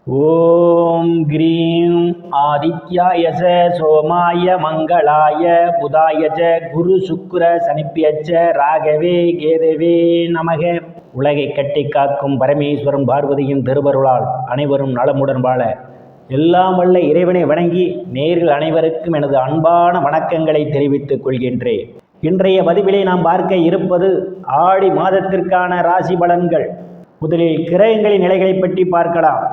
ஓம் cream ஆதித்யாயச சோமாய மங்களாய புதாயச குரு சுக்கிர சனிப்பியச்ச ராகவே கேதவே நமக. உலகை கட்டி காக்கும் பரமேஸ்வரன் பார்வதியின் திருவருளால் அனைவரும் நலமுடன் வாழ எல்லாம் வல்ல இறைவனை வணங்கி நேர்கள் அனைவருக்கும் எனது அன்பான வணக்கங்களை தெரிவித்துக் கொள்கின்றேன். இன்றைய பதிவிலே நாம் பார்க்க இருப்பது ஆடி மாதத்திற்கான ராசி பலன்கள். முதலில் கிரகங்களின் நிலைகளை பற்றி பார்க்கலாம்.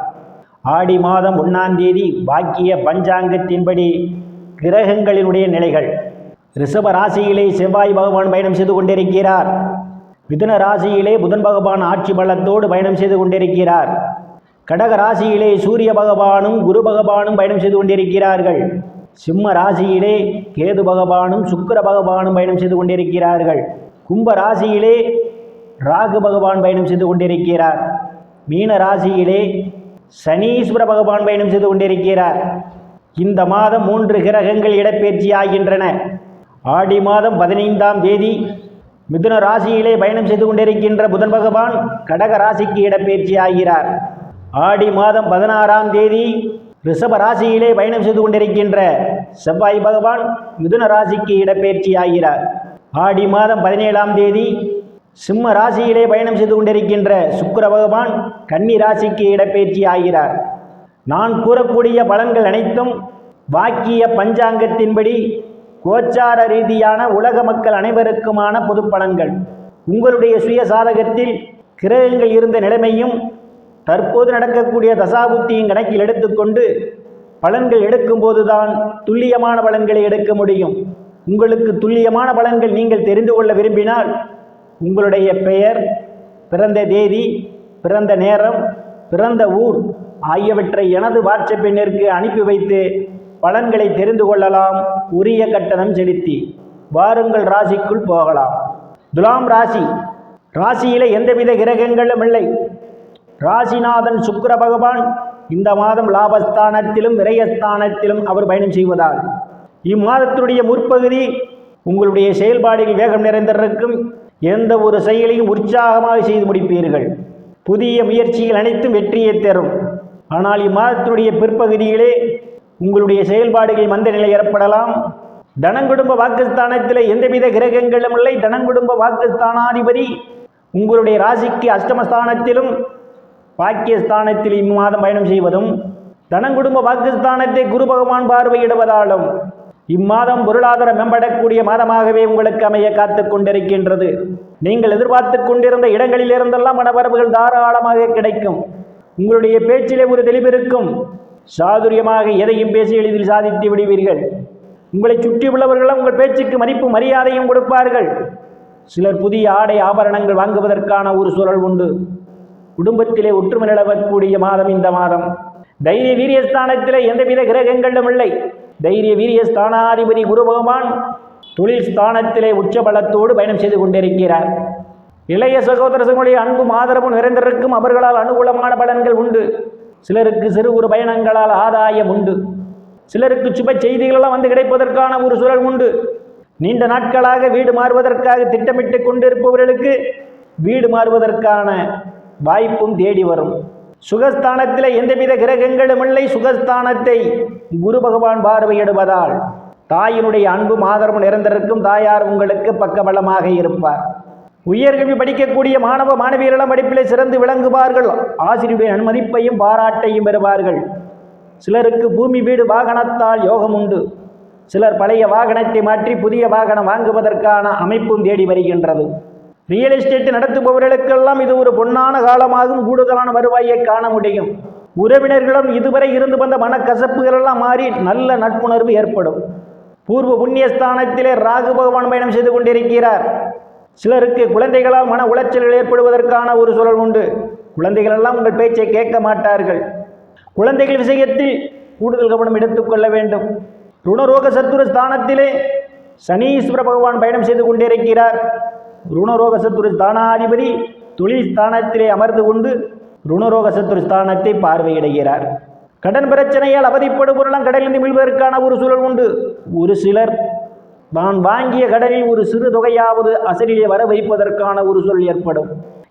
ஆடி மாதம் 1ஆம் தேதி வாக்கிய பஞ்சாங்கத்தின்படி கிரகங்களினுடைய நிலைகள். ரிஷப ராசியிலே செவ்வாய் பகவான் பயணம் செய்து கொண்டிருக்கிறார். மிதுன ராசியிலே புதன் பகவான் ஆட்சி பலத்தோடு பயணம் செய்து கொண்டிருக்கிறார். கடக ராசியிலே சூரிய பகவானும் குரு பகவானும் பயணம் செய்து கொண்டிருக்கிறார்கள். சிம்ம ராசியிலே கேது பகவானும் சுக்கிர பகவானும் பயணம் செய்து கொண்டிருக்கிறார்கள். கும்ப ராசியிலே ராகு பகவான் பயணம் செய்து கொண்டிருக்கிறார். மீன ராசியிலே சனீஸ்வர பகவான் பயணம் செய்து கொண்டிருக்கிறார். இந்த மாதம் 3 கிரகங்கள் இடப்பெயர்ச்சி ஆகின்றன. ஆடி மாதம் 15ஆம் தேதி மிதுன ராசியிலே பயணம் செய்து கொண்டிருக்கின்ற புதன் பகவான் கடக ராசிக்கு இடப்பெயர்ச்சி ஆகிறார். ஆடி மாதம் 16ஆம் தேதி ரிஷப ராசியிலே பயணம் செய்து கொண்டிருக்கின்ற செவ்வாய் பகவான் மிதுன ராசிக்கு இடப்பெயர்ச்சி ஆகிறார். ஆடி மாதம் 17ஆம் தேதி சிம்ம ராசியிலே பயணம் செய்து கொண்டிருக்கின்ற சுக்கிர பகவான் கன்னி ராசிக்கு இடப்பெயர்ச்சி ஆகிறார். நான் கூறக்கூடிய பலன்கள் அனைத்தும் வாக்கிய பஞ்சாங்கத்தின்படி கோச்சார ரீதியான உலக மக்கள் அனைவருக்குமான பொது பலன்கள். உங்களுடைய சுய சாதகத்தில் கிரகங்கள் இருந்த நிலைமையும் தற்போது நடக்கக்கூடிய தசாபுத்தியும் கணக்கில் எடுத்துக்கொண்டு பலன்கள் எடுக்கும்போதுதான் துல்லியமான பலன்களை எடுக்க முடியும். உங்களுக்கு துல்லியமான பலன்கள் நீங்கள் தெரிந்து கொள்ள விரும்பினால் உங்களுடைய பெயர், பிறந்த தேதி, பிறந்த நேரம், பிறந்த ஊர் ஆகியவற்றை எனது வாட்ஸ்அப் எண்ணிற்கு அனுப்பி வைத்து பலன்களை தெரிந்து கொள்ளலாம். உரிய கட்டணம் செலுத்தி வாருங்கள் ராசிக்குள் போகலாம். துலாம் ராசி. ராசியிலே எந்தவித கிரகங்களும் இல்லை. ராசிநாதன் சுக்கிர பகவான் இந்த மாதம் லாபஸ்தானத்திலும் விரயஸ்தானத்திலும் அவர் பயணம் செய்வதால் இம்மாதத்தினுடைய முற்பகுதி உங்களுடைய செயல்பாடுகள் வேகம் நிறைந்திருக்கும். எந்த ஒரு செயலையும் உற்சாகமாக செய்து முடிப்பீர்கள். புதிய முயற்சிகள் அனைத்தும் வெற்றியை தரும். ஆனால் இம்மாதத்தினுடைய பிற்பகுதியிலே உங்களுடைய செயல்பாடுகள் மந்த நிலை ஏற்படலாம். தனங்குடும்ப வாக்குஸ்தானத்தில் எந்தவித கிரகங்களும் இல்லை. தனங்குடும்ப வாக்குஸ்தானாதிபதி உங்களுடைய ராசிக்கு அஷ்டமஸ்தானத்திலும் பாக்கியஸ்தானத்தில் இம்மாதம் பயணம் செய்வதும் தனங்குடும்ப வாக்குஸ்தானத்தை குரு பகவான் பார்வையிடுவதாலும் இம்மாதம் பொருளாதாரம் மேம்படக்கூடிய மாதமாகவே உங்களுக்கு அமைய காத்து கொண்டிருக்கின்றது. நீங்கள் எதிர்பார்த்து கொண்டிருந்த இடங்களில் இருந்தெல்லாம் பணவரவுகள் தாராளமாக கிடைக்கும். உங்களுடைய பேச்சிலே ஒரு தெளிவிருக்கும். சாதுரியமாக எதையும் பேசி எளிதில் சாதித்து விடுவீர்கள். உங்களை சுற்றியுள்ளவர்களும் உங்கள் பேச்சுக்கு மதிப்பு மரியாதையும் கொடுப்பார்கள். சிலர் புதிய ஆடை ஆபரணங்கள் வாங்குவதற்கான ஒரு சூழல் உண்டு. குடும்பத்திலே ஒற்றுமை நிலவக்கூடிய மாதம் இந்த மாதம். தைரிய வீரியஸ்தானத்திலே எந்தவித கிரகங்களும் இல்லை. தைரிய வீரிய ஸ்தானாதிபதி குரு பகவான் தொழில் ஸ்தானத்திலே உச்சபலத்தோடு பயணம் செய்து கொண்டிருக்கிறார். இளைய சகோதரர்களுடைய அன்பும் ஆதரவும் நிறைந்திருக்கும். அவர்களால் அனுகூலமான பலன்கள் உண்டு. சிலருக்கு சிறு ஒரு பயணங்களால் ஆதாயம் உண்டு. சிலருக்கு சுப செய்திகளெல்லாம் வந்து கிடைப்பதற்கான ஒரு சூழல் உண்டு. நீண்ட நாட்களாக வீடு மாறுவதற்காக திட்டமிட்டு கொண்டிருப்பவர்களுக்கு வீடு மாறுவதற்கான வாய்ப்பும் தேடி வரும். சுகஸ்தானத்தில் எந்தவித கிரகங்களும் இல்லை. சுகஸ்தானத்தை குரு பகவான் பார்வையிடுவதால் தாயினுடைய அன்பும் ஆதரவும் நிறைந்திருக்கும். தாயார் உங்களுக்கு பக்கபலமாக இருப்பார். உயர்கல்வி படிக்கக்கூடிய மாணவ மாணவியரெல்லாம் படிப்பிலே சிறந்து விளங்குவார்கள். ஆசிரியருடைய நன்மதிப்பையும் பாராட்டையும் பெறுவார்கள். சிலருக்கு பூமி வீடு வாகனத்தால் யோகம் உண்டு. சிலர் பழைய வாகனத்தை மாற்றி புதிய வாகனம் வாங்குவதற்கான அமைப்பும் தேடி வருகின்றது. ரியல் எஸ்டேட் நடத்துபவர்களுக்கெல்லாம் இது ஒரு பொன்னான காலமாகும். கூடுதலான வருவாயை காண முடியும். உறவினர்களும் இதுவரை இருந்து வந்த மனக்கசப்புகள் எல்லாம் மாறி நல்ல நட்புணர்வு ஏற்படும். பூர்வ புண்ணியஸ்தானத்திலே ராகு பகவான் பயணம் செய்து கொண்டிருக்கிறார். சிலருக்கு குழந்தைகளால் மன உளைச்சல்கள் ஏற்படுவதற்கான ஒரு சூழல் உண்டு. குழந்தைகள் எல்லாம் உங்கள் பேச்சை கேட்க மாட்டார்கள். குழந்தைகள் விஷயத்தில் கூடுதல் கவனம் எடுத்துக்கொள்ள வேண்டும். ருணரோக சத்துரு ஸ்தானத்திலே சனீஸ்வர பகவான் பயணம் செய்து கொண்டிருக்கிறார். ருணரோக சத்துரு ஸ்தானாதிபதி தொழில் ஸ்தானத்திலே அமர்ந்து கொண்டு ருணரோக சத்துரு ஸ்தானத்தை பார்வையிடுகிறார். கடன் பிரச்சனையால் அவதிப்படுபவரெல்லாம் கடலில் மீள்வதற்கான ஒரு சூழல் உண்டு. ஒரு சிலர் தான் வாங்கிய கடனில் ஒரு சிறு தொகையாவது அசலிலே வர வைப்பதற்கான ஒரு சூழல் ஏற்படும்.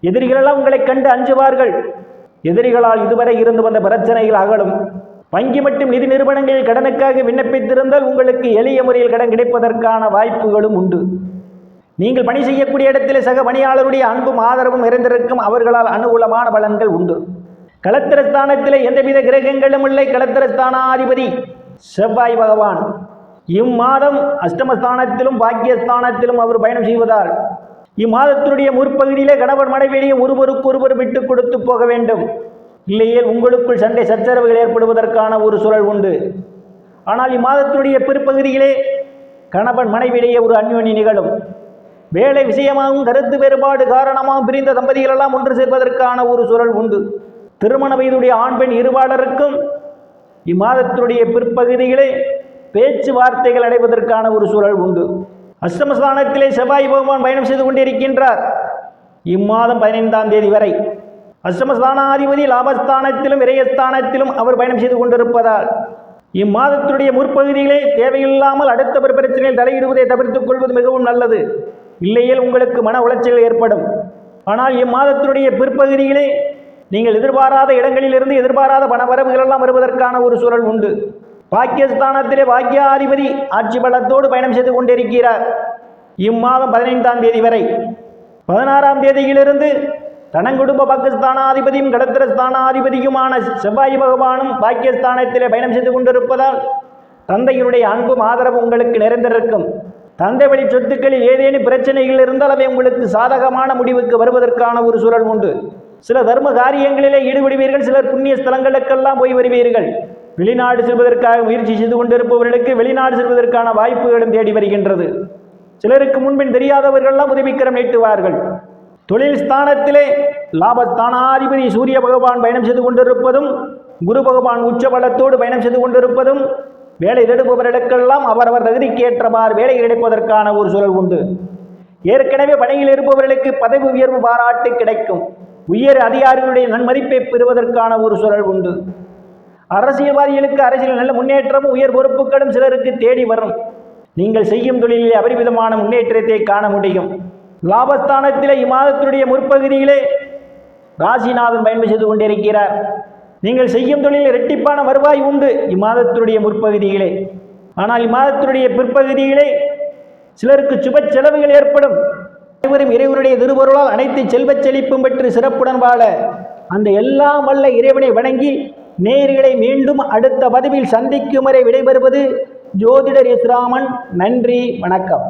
எதிரிகளெல்லாம் உங்களை கண்டு அஞ்சுவார்கள். எதிரிகளால் இதுவரை இருந்து வந்த பிரச்சனைகள் அகலும். வங்கி மற்றும் நிதி நிறுவனங்களில் கடனுக்காக விண்ணப்பித்திருந்தால் உங்களுக்கு எளிய முறையில் கடன் கிடைப்பதற்கான வாய்ப்புகளும் உண்டு. நீங்கள் பணி செய்யக்கூடிய இடத்தில் சக பணியாளருடைய அன்பும் ஆதரவும் நிறைந்திருக்கும். அவர்களால் அனுகூலமான பலன்கள் உண்டு. களத்திரஸ்தானத்தில் எந்தவித கிரகங்களும் இல்லை. களத்திரஸ்தானாதிபதி செவ்வாய் பகவான் இம்மாதம் அஷ்டமஸ்தானத்திலும் பாக்கியஸ்தானத்திலும் அவர் பயணம் செய்வதால் இம்மாதத்தினுடைய முற்பகுதியிலே கணவன் மனைவியிடையே ஒருவருக்கொருவர் விட்டுக் கொடுத்து போக வேண்டும். இல்லையே உங்களுக்குள் சண்டை சச்சரவுகள் ஏற்படுவதற்கான ஒரு சூழல் உண்டு. ஆனால் இம்மாதத்தினுடைய பிற்பகுதியிலே கணவன் மனைவியிடையே ஒரு அந்யோன்யம் நிகழும். வேலை விஷயமாகவும் கருத்து வேறுபாடு காரணமாகவும் பிரிந்த தம்பதிகள் எல்லாம் ஒன்று சேர்வதற்கான ஒரு சூழல் உண்டு. திருமண வயதுடைய ஆண் பெண் இருபாலருக்கும் இம்மாதத்தினுடைய பிற்பகுதியிலே பேச்சுவார்த்தைகள் அடைவதற்கான ஒரு சூழல் உண்டு. அஷ்டமஸ்தானத்திலே செவ்வாய் பகவான் பயணம் செய்து கொண்டிருக்கின்றார். இம்மாதம் 15ஆம் தேதி வரை அஷ்டமஸ்தானாதிபதி லாபஸ்தானத்திலும் விரயஸ்தானத்திலும் அவர் பயணம் செய்து கொண்டிருப்பதால் இம்மாதத்தினுடைய முற்பகுதியிலே தேவையில்லாமல் அடுத்தவர் பிரச்சனையில் தலையிடுவதை தவிர்த்துக் கொள்வது மிகவும் நல்லது. இல்லையில் உங்களுக்கு மன உளைச்சல் ஏற்படும். ஆனால் இம்மாதத்தினுடைய பிற்பகுதியிலே நீங்கள் எதிர்பாராத இடங்களிலிருந்து எதிர்பாராத பணவரவுகள் எல்லாம் வருவதற்கான ஒரு சூழல் உண்டு. பாக்கியஸ்தானத்திலே பாக்கியாதிபதி ஆட்சி பலத்தோடு பயணம் செய்து கொண்டிருக்கிறார். இம்மாதம் 15ஆம் தேதி வரை 16ஆம் தேதியிலிருந்து தனங்குடும்ப பாகிஸ்தானாதிபதியும் கடத்திரஸ்தானாதிபதியுமான செவ்வாய் பகவானும் பாக்கியஸ்தானத்திலே பயணம் செய்து கொண்டிருப்பதால் தந்தையினுடைய அன்பும் ஆதரவும் உங்களுக்கு நிறைந்திருக்கும். தந்தை வழி சொத்துக்களில் ஏதேனும் பிரச்சனைகள் இருந்தால் அவை உங்களுக்கு சாதகமான முடிவுக்கு வருவதற்கான ஒரு சூழல் உண்டு. சில தர்ம காரியங்களிலே ஈடுபடுவீர்கள். சிலர் புண்ணிய ஸ்தலங்களுக்கெல்லாம் போய் வருவீர்கள். வெளிநாடு செல்வதற்காக முயற்சி செய்து கொண்டிருப்பவர்களுக்கு வெளிநாடு செல்வதற்கான வாய்ப்புகளும் தேடி வருகின்றது. சிலருக்கு முன்பின் தெரியாதவர்கள்லாம் உதவிக்கரம் நீட்டுவார்கள். தொழில் ஸ்தானத்திலே லாபஸ்தானாதிபதி சூரிய பகவான் பயணம் செய்து கொண்டிருப்பதும் குரு பகவான் உச்ச பலத்தோடு பயணம் செய்து கொண்டிருப்பதும் வேலை தேடுபவர்களுக்கெல்லாம் அவரவர் தகுதிக்கு ஏற்றவாறு வேலை கிடைப்பதற்கான ஒரு சூழல் உண்டு. ஏற்கனவே பணியில் இருப்பவர்களுக்கு பதவி உயர்வு பாராட்டு கிடைக்கும். உயர் அதிகாரிகளுடைய நன்மதிப்பை பெறுவதற்கான ஒரு சூழல் உண்டு. அரசியல்வாதிகளுக்கு அரசியல் நல்ல முன்னேற்றமும் உயர் பொறுப்புகளும் சிலருக்கு தேடி வரும். நீங்கள் செய்யும் தொழிலிலே அபரிமிதமான முன்னேற்றத்தை காண முடியும். லாபஸ்தானத்திலே இம்மாதத்தினுடைய முற்பகுதியிலே ராசிநாதன் பயணம் செய்து கொண்டிருக்கிறார். நீங்கள் செய்யும் தொழிலில் இரட்டிப்பான வருவாய் உண்டு இம்மாதத்தினுடைய முற்பகுதியிலே. ஆனால் இம்மாதத்தினுடைய பிற்பகுதியிலே சிலருக்கு சுப செலவுகள் ஏற்படும். அனைவரும் இறைவனுடைய திருவருளால் அனைத்து செல்வச் செழிப்பும் பெற்று சிறப்புடன் வாழ அந்த எல்லாம் வல்ல இறைவனை வணங்கி நேயர்களை மீண்டும் அடுத்த பதிவில் சந்திக்கும் வரை விடைபெறுவது ஜோதிடர் எஸ் ராமன். நன்றி, வணக்கம்.